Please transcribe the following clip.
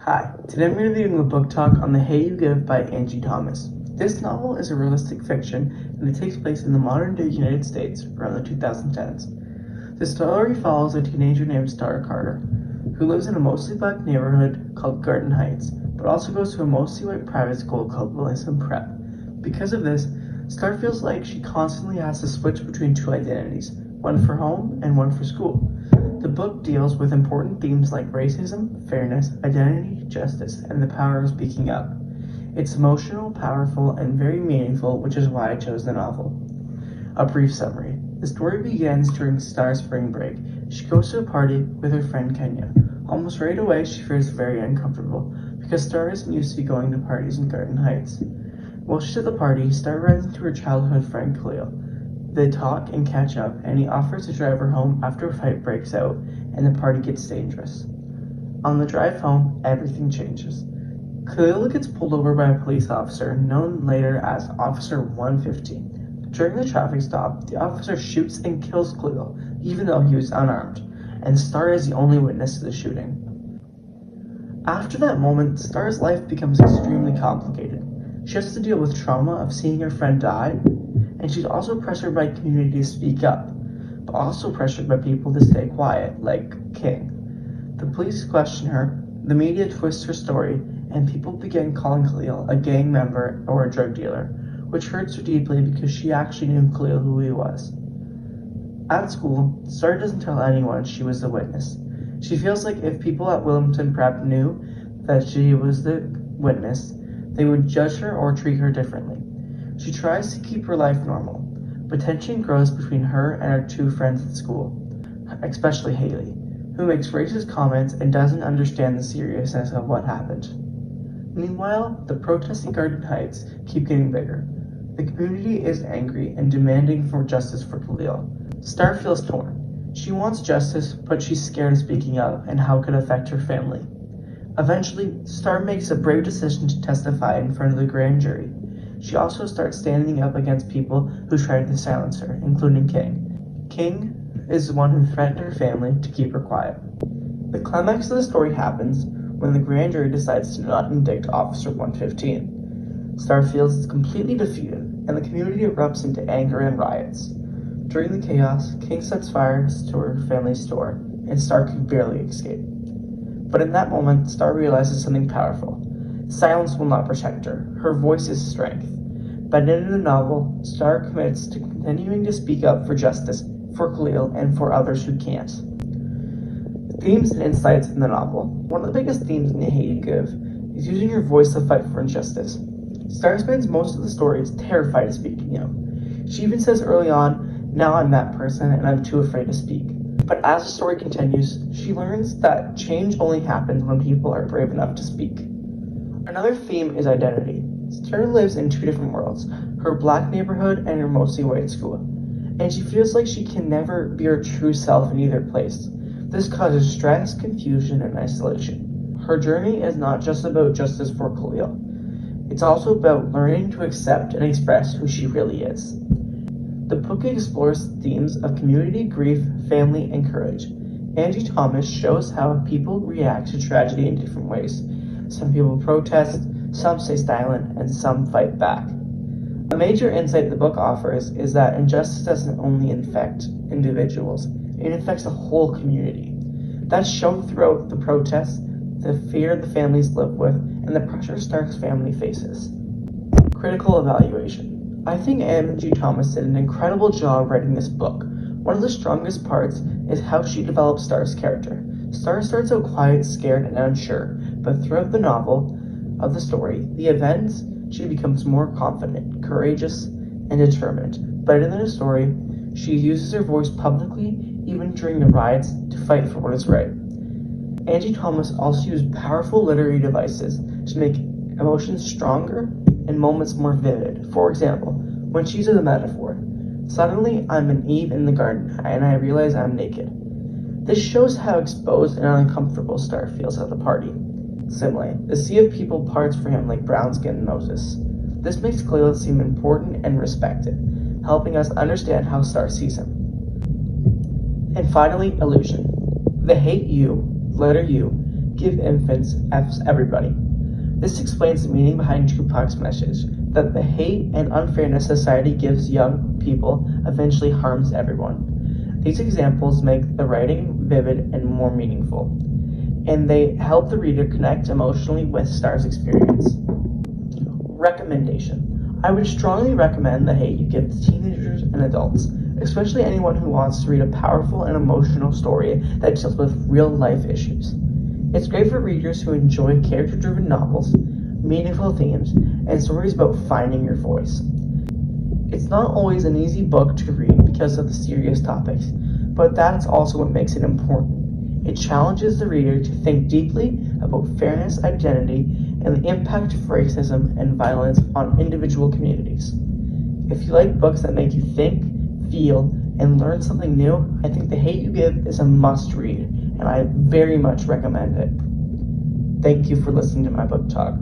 Hi, today I'm going to be doing a book talk on The Hate U Give by Angie Thomas. This novel is a realistic fiction and it takes place in the modern day United States around the 2010s. The story follows a teenager named Star Carter, who lives in a mostly black neighborhood called Garden Heights, but also goes to a mostly white private school called Williamson Prep. Because of this, Star feels like she constantly has to switch between two identities, one for home and one for school. The book deals with important themes like racism, fairness, identity, justice, and the power of speaking up. It's emotional, powerful, and very meaningful, which is why I chose the novel. A brief summary. The story begins during Star's spring break. She goes to a party with her friend Kenya. Almost right away, she feels very uncomfortable because Star isn't used to going to parties in Garden Heights. While she's at the party, Star runs into her childhood friend Khalil. They talk and catch up, and he offers to drive her home after a fight breaks out and the party gets dangerous. On the drive home, everything changes. Khalil gets pulled over by a police officer, known later as Officer 115. During the traffic stop, the officer shoots and kills Khalil, even though he was unarmed, and Star is the only witness to the shooting. After that moment, Star's life becomes extremely complicated. She has to deal with trauma of seeing her friend die, and she's also pressured by community to speak up, but also pressured by people to stay quiet, like King. The police question her, the media twists her story, and people begin calling Khalil a gang member or a drug dealer, which hurts her deeply because she actually knew Khalil who he was. At school, Star doesn't tell anyone she was the witness. She feels like if people at Williamson Prep knew that she was the witness, they would judge her or treat her differently. She tries to keep her life normal, but tension grows between her and her two friends at school, especially Haley, who makes racist comments and doesn't understand the seriousness of what happened. Meanwhile, the protests in Garden Heights keep getting bigger. The community is angry and demanding for justice for Khalil. Star feels torn. She wants justice, but she's scared of speaking up and how it could affect her family. Eventually, Star makes a brave decision to testify in front of the grand jury. She also starts standing up against people who tried to silence her, including King. King is the one who threatened her family to keep her quiet. The climax of the story happens when the grand jury decides to not indict Officer 115. Star feels completely defeated, and the community erupts into anger and riots. During the chaos, King sets fire to her family's store, and Star can barely escape. But in that moment, Star realizes something powerful. Silence will not protect her. Her voice is strength. By the end of the novel, Star commits to continuing to speak up for justice, for Khalil, and for others who can't. Themes and insights in the novel. One of the biggest themes in The Hate U Give is using your voice to fight for injustice. Star spends most of the story terrified of speaking out. She even says early on, now I'm that person and I'm too afraid to speak. But as the story continues, she learns that change only happens when people are brave enough to speak. Another theme is identity. Star lives in two different worlds, her black neighborhood and her mostly white school, and she feels like she can never be her true self in either place. This causes stress, confusion, and isolation. Her journey is not just about justice for Khalil. It's also about learning to accept and express who she really is. The book explores themes of community, grief, family, and courage. Angie Thomas shows how people react to tragedy in different ways. Some people protest, some stay silent, and some fight back. A major insight the book offers is that injustice doesn't only affect individuals, it affects the whole community. That's shown throughout the protests, the fear the families live with, and the pressure Stark's family faces. Critical evaluation. I think Angie Thomas did an incredible job writing this book. One of the strongest parts is how she develops Star's character. Star starts out quiet, scared, and unsure, but throughout the novel of the story, the events, she becomes more confident, courageous, and determined. But in the story, she uses her voice publicly, even during the riots, to fight for what is right. Angie Thomas also used powerful literary devices to make emotions stronger and moments more vivid. For example, when she uses a metaphor, suddenly I'm an Eve in the garden and I realize I'm naked. This shows how exposed and uncomfortable Star feels at the party. Similarly, the sea of people parts for him like brown skin Moses. This makes Khalil seem important and respected, helping us understand how Star sees him. And finally, illusion. The hate U, letter U, Give Infants F's Everybody. This explains the meaning behind Tupac's message that the hate and unfairness society gives young people eventually harms everyone. These examples make the writing vivid and more meaningful, and they help the reader connect emotionally with Star's experience. Recommendation. I would strongly recommend The Hate U Give to teenagers and adults, especially anyone who wants to read a powerful and emotional story that deals with real-life issues. It's great for readers who enjoy character-driven novels, meaningful themes, and stories about finding your voice. It's not always an easy book to read because of the serious topics, but that's also what makes it important. It challenges the reader to think deeply about fairness, identity, and the impact of racism and violence on individual communities. If you like books that make you think, feel, and learn something new, I think The Hate U Give is a must-read, and I very much recommend it. Thank you for listening to my book talk.